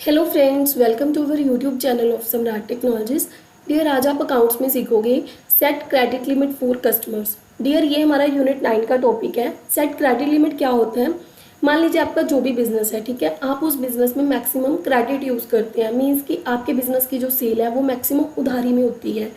Hello friends, welcome to our YouTube channel of Samrat Technologies. Dear, आज आप accounts में सीखोगे set credit limit for customers. Dear, ये हमारा यूनिट 9 का टॉपिक है। सेट क्रेडिट लिमिट क्या होता है? मान लीजिए आपका जो भी बिजनेस है, ठीक है, आप उस बिजनेस में मैक्सिमम क्रेडिट यूज़ करते हैं। मीन्स कि आपके बिजनेस की जो सेल है वो मैक्सिमम उधारी में होती है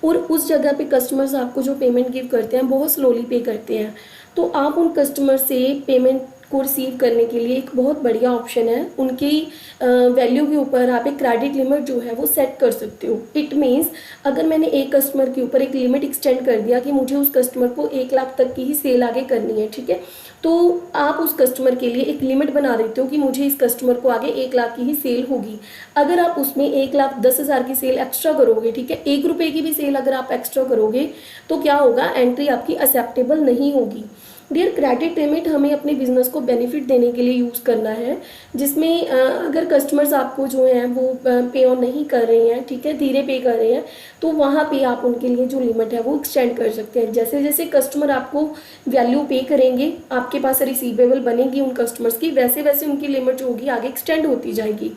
और उस जगह पे कस्टमर्स आपको जो पेमेंट गिव करते हैं बहुत स्लोली पे करते हैं। तो आप उन कस्टमर से पेमेंट को रिसीव करने के लिए एक बहुत बढ़िया ऑप्शन है, उनकी वैल्यू के ऊपर आप एक क्रेडिट लिमिट जो है वो सेट कर सकते हो। इट मीन्स अगर मैंने एक कस्टमर के ऊपर एक लिमिट एक्सटेंड कर दिया कि मुझे उस कस्टमर को 1 लाख तक की ही सेल आगे करनी है, ठीक है, तो आप उस कस्टमर के लिए एक लिमिट बना देते हो कि मुझे इस कस्टमर को आगे 1 लाख की ही सेल होगी। अगर आप उसमें 1,10,000 की सेल एक्स्ट्रा करोगे, ठीक है, 1 रुपये की भी सेल अगर आप एक्स्ट्रा करोगे तो क्या होगा, एंट्री आपकी एक्सेप्टेबल नहीं होगी। डियर, क्रेडिट लिमिट हमें अपने बिजनेस को बेनिफिट देने के लिए यूज़ करना है, जिसमें अगर कस्टमर्स आपको जो है वो पे ऑन नहीं कर रहे हैं, ठीक है, धीरे पे कर रहे हैं, तो वहाँ पे आप उनके लिए जो लिमिट है वो एक्सटेंड कर सकते हैं। जैसे जैसे कस्टमर आपको वैल्यू पे करेंगे, आपके पास रिसीवेबल बनेगी उन कस्टमर्स की, वैसे वैसे उनकी लिमिट जो होगी आगे एक्सटेंड होती जाएगी।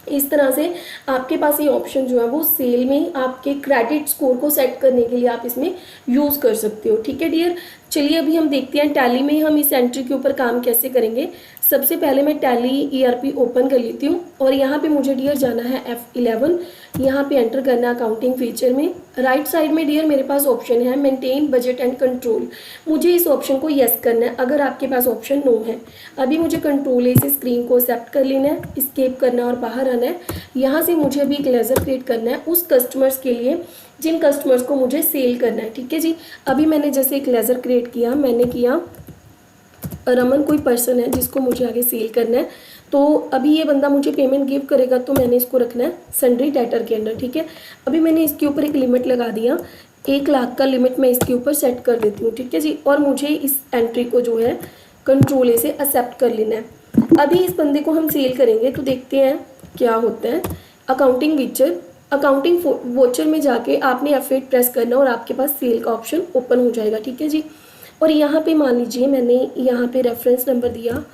इस तरह से आपके पास ये ऑप्शन जो है वो सेल में आपके क्रेडिट स्कोर को सेट करने के लिए आप इसमें यूज़ कर सकते हो। ठीक है डियर, चलिए अभी हम देखते हैं टैली में हम इस एंट्री के ऊपर काम कैसे करेंगे। सबसे पहले मैं टैली ईआरपी ओपन कर लेती हूँ और यहाँ पे मुझे डियर जाना है F11। यहाँ पे एंटर करना है अकाउंटिंग फीचर में। राइट साइड में डियर मेरे पास ऑप्शन है मेंटेन बजट एंड कंट्रोल, मुझे इस ऑप्शन को येस करना है अगर आपके पास ऑप्शन नो है। अभी मुझे कंट्रोल ए से स्क्रीन को एक्सेप्ट कर लेना है, स्केप करना और बाहर आना है। यहाँ से मुझे अभी एक लेजर क्रिएट करना है उस कस्टमर्स के लिए जिन कस्टमर्स को मुझे सेल करना है। ठीक है जी, अभी मैंने जैसे एक लेजर क्रिएट किया, मैंने किया रमन कोई पर्सन है जिसको मुझे आगे सेल करना है। तो अभी ये बंदा मुझे पेमेंट गिव करेगा तो मैंने इसको रखना है सन्ड्री डेटर के अंदर। ठीक है, अभी मैंने इसके ऊपर एक लिमिट लगा दिया, 1 लाख का लिमिट मैं इसके ऊपर सेट कर देती हूँ। ठीक है जी, और मुझे इस एंट्री को जो है कंट्रोल ए से एक्सेप्ट कर लेना है। अभी इस बंदे को हम सेल करेंगे तो देखते हैं क्या होता है। अकाउंटिंग वोचर में जाके आपने F8 प्रेस करना और आपके पास सेल का ऑप्शन ओपन हो जाएगा। ठीक है जी, और यहाँ पे मान लीजिए मैंने यहाँ पे रेफरेंस नंबर दिया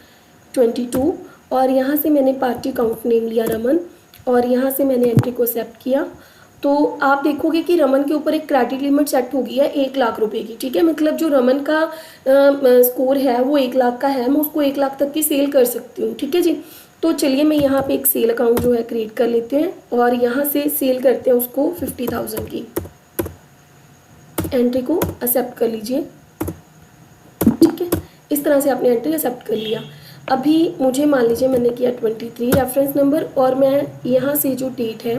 22 और यहाँ से मैंने पार्टी अकाउंट नेम लिया रमन और यहाँ से मैंने एंट्री को एक्सेप्ट किया। तो आप देखोगे कि रमन के ऊपर एक क्रेडिट लिमिट सेट हो गई है 1 लाख रुपए की। ठीक है, मतलब जो रमन का स्कोर है वो 1 लाख का है, मैं उसको 1 लाख तक की सेल कर सकती हूँ। ठीक है जी, तो चलिए मैं यहाँ पे एक सेल अकाउंट जो है क्रिएट कर लेते हैं और यहाँ से सेल करते हैं उसको 50,000 की। एंट्री को एक्सेप्ट कर लीजिए। ठीक है, इस तरह से आपने एंट्री एक्सेप्ट कर लिया। अभी मुझे मान लीजिए मैंने किया 23 रेफरेंस नंबर और मैं यहाँ से जो डेट है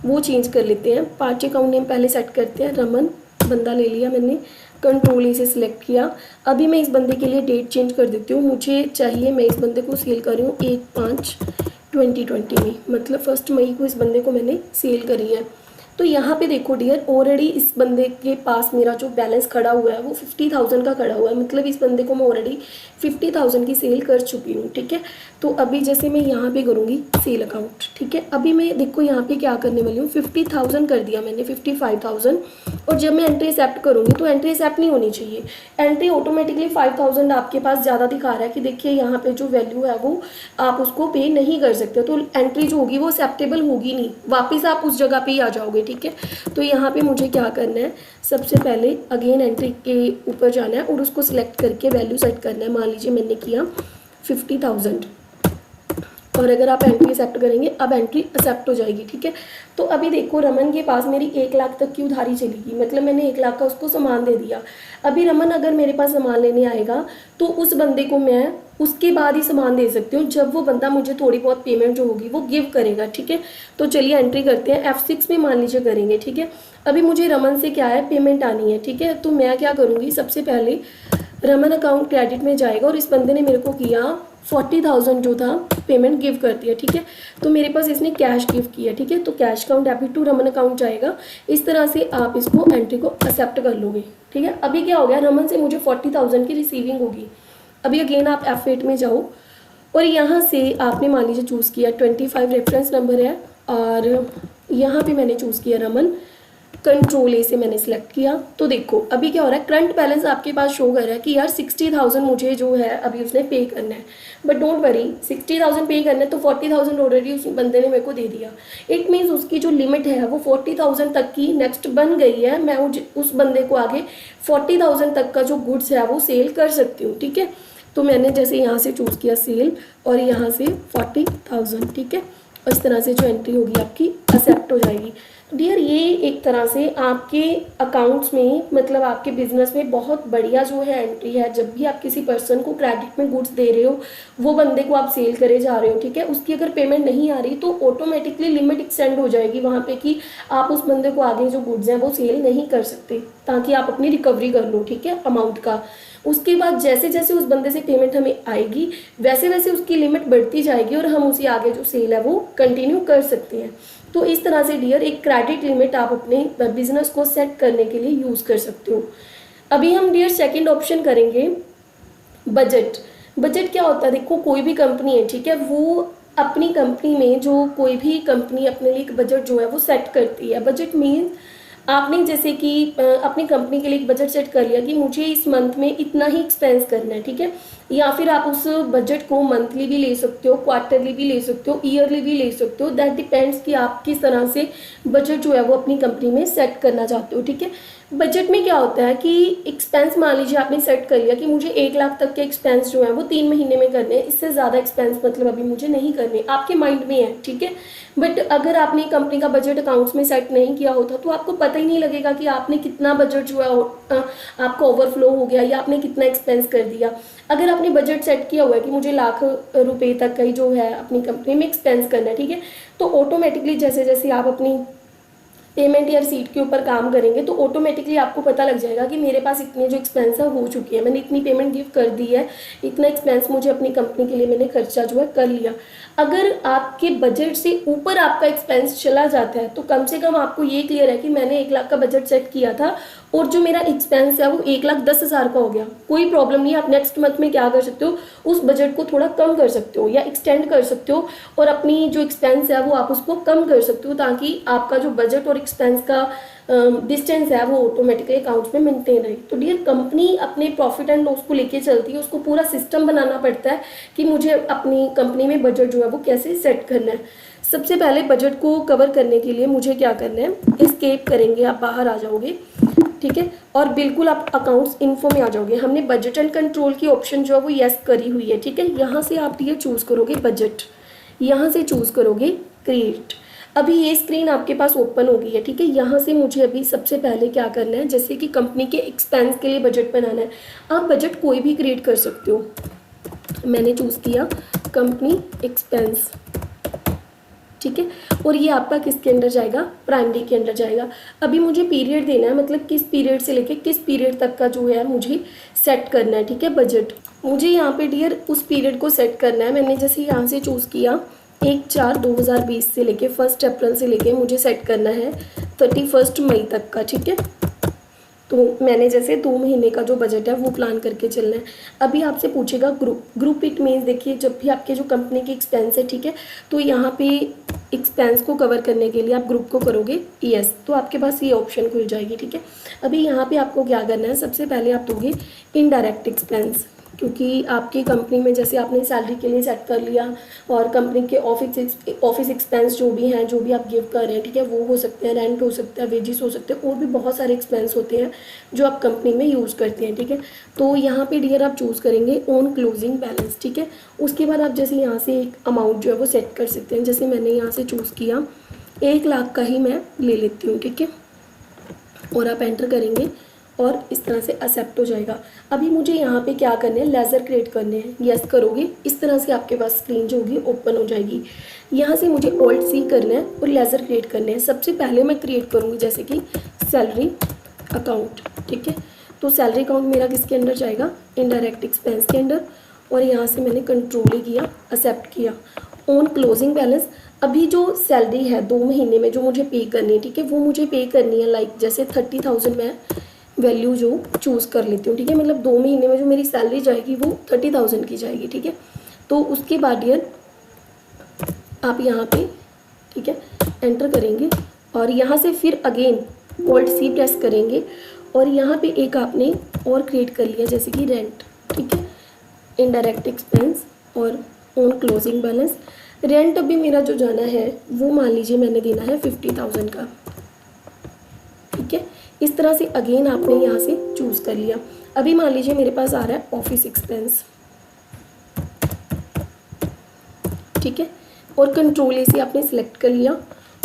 वो चेंज कर लेते हैं। पार्टी अकाउंट नेम पहले सेट करते हैं, रमन बंदा ले लिया मैंने, कंट्रोल ए से सिलेक्ट किया। अभी मैं इस बंदे के लिए डेट चेंज कर देती हूँ, मुझे चाहिए मैं इस बंदे को सेल कर रही हूँ 1/5/2020 में, मतलब 1 मई को इस बंदे को मैंने सेल करी है। तो यहाँ पे देखो डियर, ऑलरेडी इस बंदे के पास मेरा जो बैलेंस खड़ा हुआ है वो 50,000 का खड़ा हुआ है, मतलब इस बंदे को मैं ऑलरेडी 50,000 की सेल कर चुकी हूँ। ठीक है, तो अभी जैसे मैं यहाँ पे करूँगी सेल अकाउंट, ठीक है, अभी मैं देखो यहाँ पे क्या करने वाली हूँ, 50,000 कर दिया मैंने, 55,000। और जब मैं एंट्री एक्सेप्ट करूँगी तो एंट्री एक्सेप्ट नहीं होनी चाहिए, एंट्री ऑटोमेटिकली 5,000 आपके पास ज़्यादा दिखा रहा है कि देखिए यहाँ पे जो वैल्यू है वो आप उसको पे नहीं कर सकते, तो एंट्री जो होगी वो एक्सेप्टेबल होगी नहीं, वापस आप उस जगह पे ही आ जाओगे। ठीक है, तो यहाँ पे मुझे क्या करना है, सबसे पहले अगेन एंट्री के ऊपर जाना है और उसको सिलेक्ट करके वैल्यू सेट करना है। मान लीजिए मैंने किया 50,000 और अगर आप एंट्री एक्सेप्ट करेंगे अब एंट्री एक्सेप्ट हो जाएगी। ठीक है, तो अभी देखो रमन के पास मेरी 1 लाख तक की उधारी चलेगी, मतलब मैंने 1 लाख का उसको सामान दे दिया। अभी रमन अगर मेरे पास सामान लेने आएगा तो उस बंदे को मैं उसके बाद ही सामान दे सकती हूँ, जब वो बंदा मुझे थोड़ी बहुत पेमेंट जो होगी वो गिव करेगा। ठीक है, तो चलिए एंट्री करते हैं, F6 में मान लीजिए करेंगे। ठीक है, अभी मुझे रमन से क्या है, पेमेंट आनी है। ठीक है, तो मैं क्या करूँगी, सबसे पहले रमन अकाउंट क्रेडिट में जाएगा और इस बंदे ने मेरे को किया 40,000 जो था पेमेंट गिव कर दिया। ठीक है, तो मेरे पास इसने कैश गिव किया। ठीक है, तो cash account debit to Raman account जाएगा। इस तरह से आप इसको एंट्री को एक्सेप्ट कर लोगे। ठीक है, अभी क्या हो गया, रमन से मुझे 40,000 की रिसीविंग होगी। अभी अगेन आप F8 में जाओ और यहाँ से आपने मान लीजिए चूज़ किया 25 रेफरेंस नंबर है और यहाँ पे मैंने चूज़ किया रमन। कंट्रोल ए से मैंने सिलेक्ट किया। तो देखो अभी क्या हो रहा है, करंट बैलेंस आपके पास शो कर रहा है कि यार 60,000 मुझे जो है अभी उसने पे करना है। बट डोंट वरी, 60,000 पे करना है तो 40,000 ऑलरेडी उस बंदे ने मेरे को दे दिया। इट मीन्स उसकी जो लिमिट है वो 40,000 तक की नेक्स्ट बन गई है। मैं उस बंदे को आगे 40,000 तक का जो गुड्स है वो सेल कर सकती हूँ, ठीक है। तो मैंने जैसे यहाँ से चूज़ किया सेल और यहाँ से 40,000, ठीक है। और इस तरह से जो एंट्री होगी आपकी एक्सेप्ट हो जाएगी। डियर ये एक तरह से आपके अकाउंट्स में, मतलब आपके बिजनेस में बहुत बढ़िया जो है एंट्री है। जब भी आप किसी पर्सन को क्रेडिट में गुड्स दे रहे हो, वो बंदे को आप सेल करे जा रहे हो, ठीक है, उसकी अगर पेमेंट नहीं आ रही तो ऑटोमेटिकली लिमिट एक्सटेंड हो जाएगी वहाँ पे कि आप उस बंदे को आगे जो गुड्स हैं वो सेल नहीं कर सकते, ताकि आप अपनी रिकवरी कर लो, ठीक है, अमाउंट का। उसके बाद जैसे जैसे उस बंदे से पेमेंट हमें आएगी वैसे वैसे उसकी लिमिट बढ़ती जाएगी और हम उसी आगे जो सेल है वो कंटिन्यू कर सकते हैं। तो इस तरह से डियर एक क्रेडिट लिमिट आप अपने बिजनेस को सेट करने के लिए यूज़ कर सकते हो। अभी हम डियर सेकंड ऑप्शन करेंगे बजट। बजट क्या होता है, देखो कोई भी कंपनी है, ठीक है, वो अपनी कंपनी में जो कोई भी कंपनी अपने लिए एक बजट जो है वो सेट करती है। बजट मीन्स आपने जैसे कि अपनी कंपनी के लिए एक बजट सेट कर लिया कि मुझे इस मंथ में इतना ही एक्सपेंस करना है, ठीक है। या फिर आप उस बजट को मंथली भी ले सकते हो, क्वार्टरली भी ले सकते हो, ईयरली भी ले सकते हो। दैट डिपेंड्स कि आप किस तरह से बजट जो है वो अपनी कंपनी में सेट करना चाहते हो, ठीक है। बजट में क्या होता है कि एक्सपेंस मान लीजिए आपने सेट कर लिया कि मुझे 1 लाख तक के एक्सपेंस जो है वो 3 महीने में करने हैं, इससे ज़्यादा एक्सपेंस मतलब अभी मुझे नहीं करने, आपके माइंड में है, ठीक है। बट अगर आपने कंपनी का बजट अकाउंट्स में सेट नहीं किया होता तो आपको पता ही नहीं लगेगा कि आपने कितना बजट जो है आपका ओवरफ्लो हो गया या आपने कितना एक्सपेंस कर दिया। अगर आपने बजट सेट किया हुआ है कि मुझे ₹1,00,000 तक का ही जो है अपनी कंपनी में एक्सपेंस करना है, ठीक है, तो ऑटोमेटिकली जैसे जैसे आप अपनी पेमेंट या रिसीट के ऊपर काम करेंगे तो ऑटोमेटिकली आपको पता लग जाएगा कि मेरे पास इतने जो एक्सपेंस है हो चुकी है, मैंने इतनी पेमेंट गिव कर दी है, इतना एक्सपेंस मुझे अपनी कंपनी के लिए मैंने खर्चा जो है कर लिया। अगर आपके बजट से ऊपर आपका एक्सपेंस चला जाता है तो कम से कम आपको ये क्लियर है कि मैंने 1 लाख का बजट सेट किया था और जो मेरा एक्सपेंस है वो 1,10,000 का हो गया, कोई प्रॉब्लम नहीं है। आप नेक्स्ट मंथ में क्या कर सकते हो, उस बजट को थोड़ा कम कर सकते हो या एक्सटेंड कर सकते हो और अपनी जो एक्सपेंस है वो आप उसको कम कर सकते हो, ताकि आपका जो बजट और एक्सपेंस का डिस्टेंस है वो ऑटोमेटिकली अकाउंट्स में मेंटेन रहे। तो डियर कंपनी अपने प्रॉफिट एंड लॉस को लेके चलती है, उसको पूरा सिस्टम बनाना पड़ता है कि मुझे अपनी कंपनी में बजट जो है वो कैसे सेट करना है। सबसे पहले बजट को कवर करने के लिए मुझे क्या करना है, एस्केप करेंगे, आप बाहर आ जाओगे, ठीक है, और बिल्कुल आप अकाउंट्स इन्फो में आ जाओगे। हमने बजट एंड कंट्रोल की ऑप्शन जो है वो येस करी हुई है, ठीक है। यहाँ से आप ये चूज़ करोगे बजट, यहाँ से चूज़ करोगे क्रिएट। अभी ये स्क्रीन आपके पास ओपन हो गई है, ठीक है। यहाँ से मुझे अभी सबसे पहले क्या करना है, जैसे कि कंपनी के एक्सपेंस के लिए बजट बनाना है। आप बजट कोई भी क्रिएट कर सकते हो। मैंने चूज़ किया कंपनी एक्सपेंस, ठीक है, और ये आपका किसके अंडर जाएगा, प्राइमरी के अंडर जाएगा। अभी मुझे पीरियड देना है, मतलब किस पीरियड से लेके किस पीरियड तक का जो है मुझे सेट करना है, ठीक है, बजट। मुझे यहाँ पे डियर उस पीरियड को सेट करना है। मैंने जैसे यहाँ से चूज़ किया 1/4/2020 से लेके 1 अप्रैल से लेके मुझे सेट करना है 31 मई तक का, ठीक है। तो मैंने जैसे 2 महीने का जो बजट है वो प्लान करके चलना है। अभी आपसे पूछेगा ग्रुप इट मीन्स, देखिए जब भी आपके जो कंपनी के एक्सपेंस है, ठीक है, तो यहाँ पे एक्सपेंस को कवर करने के लिए आप ग्रुप को करोगे यस, तो आपके पास ये ऑप्शन खुल जाएगी, ठीक है। अभी यहाँ पे आपको क्या करना है, सबसे पहले आप दोगे इनडायरेक्ट एक्सपेंस, क्योंकि आपकी कंपनी में जैसे आपने सैलरी के लिए सेट कर लिया और कंपनी के ऑफिस एक्सपेंस जो भी हैं, जो भी आप गिव कर रहे हैं, ठीक है, वो हो सकते हैं, रेंट हो सकता है, वेजेस हो सकते हैं, और भी बहुत सारे एक्सपेंस होते हैं जो आप कंपनी में यूज़ करते हैं, ठीक है। तो यहाँ पे डियर आप चूज़ करेंगे ऑन क्लोजिंग बैलेंस, ठीक है। उसके बाद आप जैसे यहाँ से एक अमाउंट जो है वो सेट कर सकते हैं। जैसे मैंने यहाँ से चूज़ किया 1 लाख का ही मैं ले लेती हूँ, ठीक है, और आप एंटर करेंगे और इस तरह से एक्सेप्ट हो जाएगा। अभी मुझे यहाँ पे क्या करना है, लेज़र क्रिएट करने हैं, यस करोगे, इस तरह से आपके पास स्क्रीन जो होगी ओपन हो जाएगी। यहाँ से मुझे ऑल्ट सी करना है और लेज़र क्रिएट करने हैं। सबसे पहले मैं क्रिएट करूँगी जैसे कि सैलरी अकाउंट, ठीक है। तो सैलरी अकाउंट मेरा किसके अंडर जाएगा, इनडायरेक्ट एक्सपेंस के अंडर, और यहाँ से मैंने कंट्रोल ही किया, एक्सेप्ट किया। ऑन क्लोजिंग बैलेंस, अभी जो सैलरी है 2 महीने में जो मुझे पे करनी है, ठीक है, वो मुझे पे करनी है लाइक जैसे 30,000 मैं वैल्यू जो चूज़ कर लेती हूँ, ठीक है, मतलब 2 महीने में जो मेरी सैलरी जाएगी वो 30,000 की जाएगी, ठीक है। तो उसके बाद यार आप यहाँ पे, ठीक है, एंटर करेंगे और यहाँ से फिर अगेन ऑल्ट सी प्रेस करेंगे और यहाँ पे एक आपने और क्रिएट कर लिया जैसे कि रेंट, ठीक है, इनडायरेक्ट एक्सपेंस और ऑन क्लोजिंग बैलेंस। रेंट अभी मेरा जो जाना है वो मान लीजिए मैंने देना है 50,000 का, ठीक है। इस तरह से अगेन आपने यहाँ से चूज़ कर लिया। अभी मान लीजिए मेरे पास आ रहा है ऑफिस एक्सपेंस, ठीक है, और कंट्रोल ए से आपने सिलेक्ट कर लिया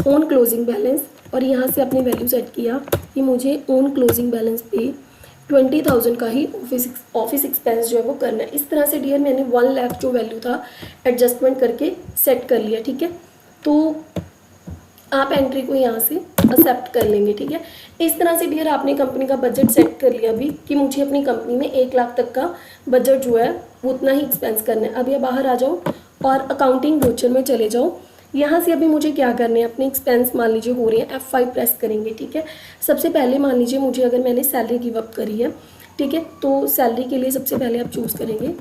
ऑन क्लोजिंग बैलेंस और यहाँ से आपने वैल्यू सेट किया कि मुझे ऑन क्लोजिंग बैलेंस पे 20,000 का ही ऑफिस एक्सपेंस जो है वो करना है। इस तरह से डियर मैंने 1 लाख जो वैल्यू था एडजस्टमेंट करके सेट कर लिया, ठीक है। तो आप एंट्री को यहाँ से एक्सेप्ट कर लेंगे, ठीक है। इस तरह से डियर आपने कंपनी का बजट सेट कर लिया अभी कि मुझे अपनी कंपनी में 1 लाख तक का बजट जो है वो उतना ही एक्सपेंस करना है। अभी बाहर आ जाओ और अकाउंटिंग ब्रोचर में चले जाओ। यहाँ से अभी मुझे क्या करना है, अपने एक्सपेंस मान लीजिए हो रहे हैं, F5 प्रेस करेंगे, ठीक है। सबसे पहले मान लीजिए मुझे अगर मैंने सैलरी गिव अप करी है, ठीक है, तो सैलरी के लिए सबसे पहले आप चूज़ करेंगे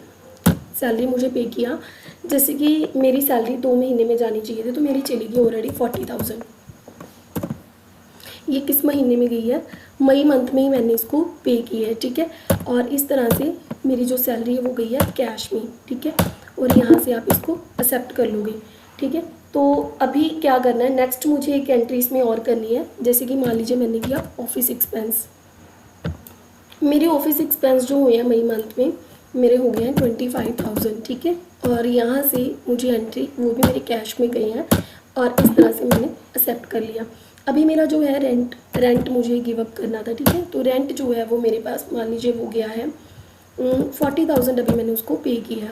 सैलरी मुझे पे किया, जैसे कि मेरी सैलरी 2 महीने में जानी चाहिए थी तो मेरी चली गई ऑलरेडी 40,000। ये किस महीने में गई है, मई मंथ में ही मैंने इसको पे की है, ठीक है। और इस तरह से मेरी जो सैलरी है वो गई है कैश में, ठीक है, और यहाँ से आप इसको एक्सेप्ट कर लोगे, ठीक है। तो अभी क्या करना है, नेक्स्ट मुझे एक एंट्री इसमें और करनी है, जैसे कि मान लीजिए मैंने किया ऑफिस एक्सपेंस। मेरे ऑफिस एक्सपेंस जो हुए हैं मई मंथ में मेरे हो गए हैं 25,000, ठीक है। और यहाँ से मुझे एंट्री वो भी मेरे कैश में गए हैं और इस तरह से मैंने एक्सेप्ट कर लिया। अभी मेरा जो है रेंट मुझे गिव अप करना था, ठीक है। तो रेंट जो है वो मेरे पास मान लीजिए वो गया है 40,000, अभी मैंने उसको पे किया है।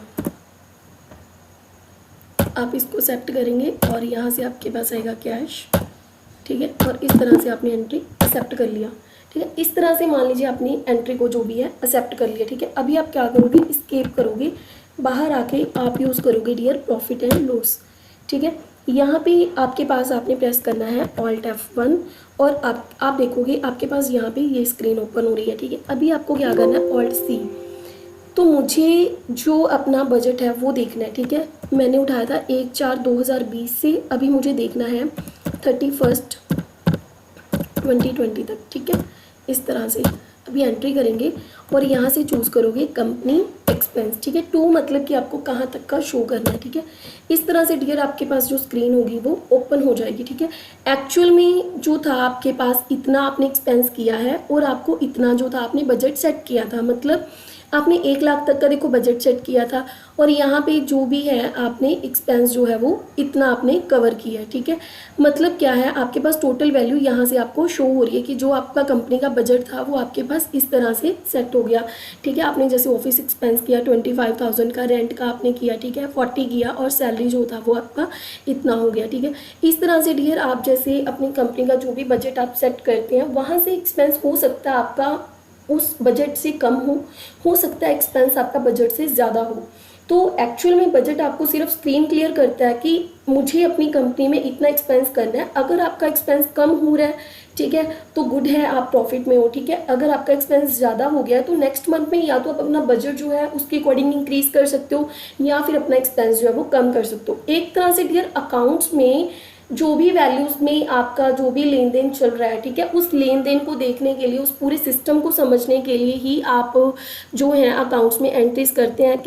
आप इसको एक्सेप्ट करेंगे और यहाँ से आपके पास आएगा कैश, ठीक है, और इस तरह से आपने एंट्री एक्सेप्ट कर लिया, ठीक है। इस तरह से मान लीजिए अपनी एंट्री को जो भी है एक्सेप्ट कर लिया, ठीक है। अभी आप क्या करोगे, एस्केप करोगे, बाहर आके आप यूज़ करोगे डियर प्रॉफिट एंड लॉस, ठीक है। यहाँ पे आपके पास आपने प्रेस करना है ऑल्ट F1 और आप देखोगे आपके पास यहाँ पे ये स्क्रीन ओपन हो रही है, ठीक है। अभी आपको क्या करना है ऑल्ट C। तो मुझे जो अपना बजट है वो देखना है, ठीक है। मैंने उठाया था 1/4/2020 से, अभी मुझे देखना है 31/2020 तक, ठीक है। इस तरह से अभी एंट्री करेंगे और यहाँ से चूज़ करोगे कंपनी एक्सपेंस, ठीक है। 2 मतलब कि आपको कहाँ तक का शो करना है, ठीक है। इस तरह से डियर आपके पास जो स्क्रीन होगी वो ओपन हो जाएगी, ठीक है। एक्चुअल में जो था आपके पास इतना आपने एक्सपेंस किया है और आपको इतना जो था आपने बजट सेट किया था, मतलब आपने 1 लाख तक का देखो बजट सेट किया था और यहाँ पे जो भी है आपने एक्सपेंस जो है वो इतना आपने कवर किया है, ठीक है। मतलब क्या है, आपके पास टोटल वैल्यू यहाँ से आपको शो हो रही है कि जो आपका कंपनी का बजट था वो आपके पास इस तरह से सेट हो गया, ठीक है। आपने जैसे ऑफिस एक्सपेंस किया 25,000 का, रेंट का आपने किया, ठीक है, 40 किया और सैलरी जो था वो आपका इतना हो गया, ठीक है। इस तरह से डियर आप जैसे अपनी कंपनी का जो भी बजट आप सेट करते हैं वहाँ से एक्सपेंस हो सकता है आपका उस बजट से कम हो सकता है एक्सपेंस आपका बजट से ज़्यादा हो। तो एक्चुअल में बजट आपको सिर्फ स्क्रीन क्लियर करता है कि मुझे अपनी कंपनी में इतना एक्सपेंस करना है। अगर आपका एक्सपेंस कम हो रहा है, ठीक है, तो गुड है, आप प्रॉफिट में हो, ठीक है। अगर आपका एक्सपेंस ज़्यादा हो गया है तो नेक्स्ट मंथ में या तो आप अपना बजट जो है उसके अकॉर्डिंग इंक्रीज कर सकते हो या फिर अपना एक्सपेंस जो है वो कम कर सकते हो। एक तरह से डियर अकाउंट्स में जो भी वैल्यूज में आपका जो भी लेन देन चल रहा है, ठीक है, उस लेन देन को देखने के लिए, उस पूरे सिस्टम को समझने के लिए ही आप जो है अकाउंट्स में एंट्रीज करते हैं।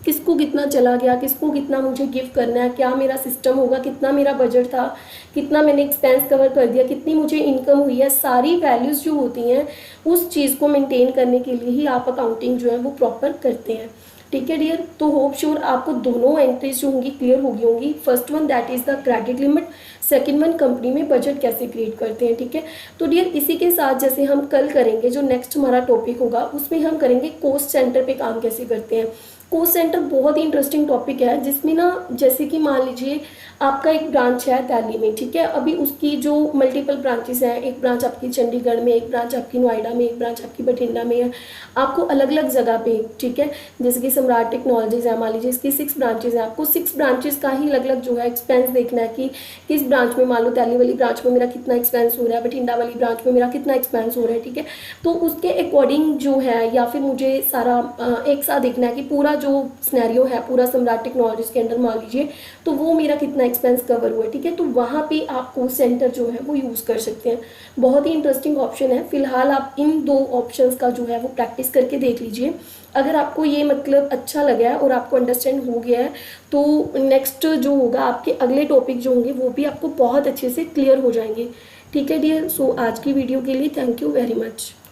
किसको कितना चला गया, किसको कितना मुझे गिव करना है, क्या मेरा सिस्टम होगा, कितना मेरा बजट था, कितना मैंने एक्सपेंस कवर कर दिया, कितनी मुझे इनकम हुई है, सारी वैल्यूज़ जो होती हैं उस चीज़ को मेंटेन करने के लिए ही आप अकाउंटिंग जो है वो प्रॉपर करते हैं, ठीक है डियर। तो होप श्योर आपको दोनों एंट्रीज जो होंगी क्लियर होंगी। First one that is the credit limit, second one company में बजट कैसे क्रिएट करते हैं, ठीक है। तो डियर इसी के साथ जैसे हम कल करेंगे जो नेक्स्ट हमारा टॉपिक होगा उसमें हम करेंगे कॉस्ट सेंटर पे काम कैसे करते हैं। कॉस्ट सेंटर बहुत ही इंटरेस्टिंग टॉपिक है जिसमें ना जैसे कि मान लीजिए आपका एक ब्रांच है दिल्ली में, ठीक है, अभी उसकी जो मल्टीपल ब्रांचेस हैं, एक ब्रांच आपकी चंडीगढ़ में, एक ब्रांच आपकी नोएडा में, एक ब्रांच आपकी बठिंडा में है, आपको अलग अलग जगह पे, ठीक है, जैसे कि सम्राट टेक्नोलॉजीज है, मान लीजिए इसकी 6 ब्रांचेज हैं, आपको 6 ब्रांचेस का ही अलग अलग जो है एक्सपेंस देखना है कि किस ब्रांच में, मान लो दिल्ली वाली ब्रांच में मेरा कितना एक्सपेंस हो रहा है, बठिंडा वाली ब्रांच में मेरा कितना एक्सपेंस हो रहा है, ठीक है। तो उसके अकॉर्डिंग जो है या फिर मुझे सारा एक साथ देखना है कि पूरा जो सिनेरियो है पूरा सम्राट टेक्नोलॉजीज के अंडर मान लीजिए, तो वो मेरा कितना एक्सपेंस कवर हुआ है, ठीक है। तो वहाँ पे आप कोस्ट सेंटर जो है वो यूज़ कर सकते हैं। बहुत ही इंटरेस्टिंग ऑप्शन है। फिलहाल आप इन 2 ऑप्शंस का जो है वो प्रैक्टिस करके देख लीजिए। अगर आपको ये मतलब अच्छा लगा है और आपको अंडरस्टैंड हो गया है, तो नेक्स्ट जो होगा आपके अगले टॉपिक जो होंगे वो भी आपको बहुत अच्छे से क्लियर हो जाएंगे, ठीक है डियर। सो आज की वीडियो के लिए थैंक यू वेरी मच।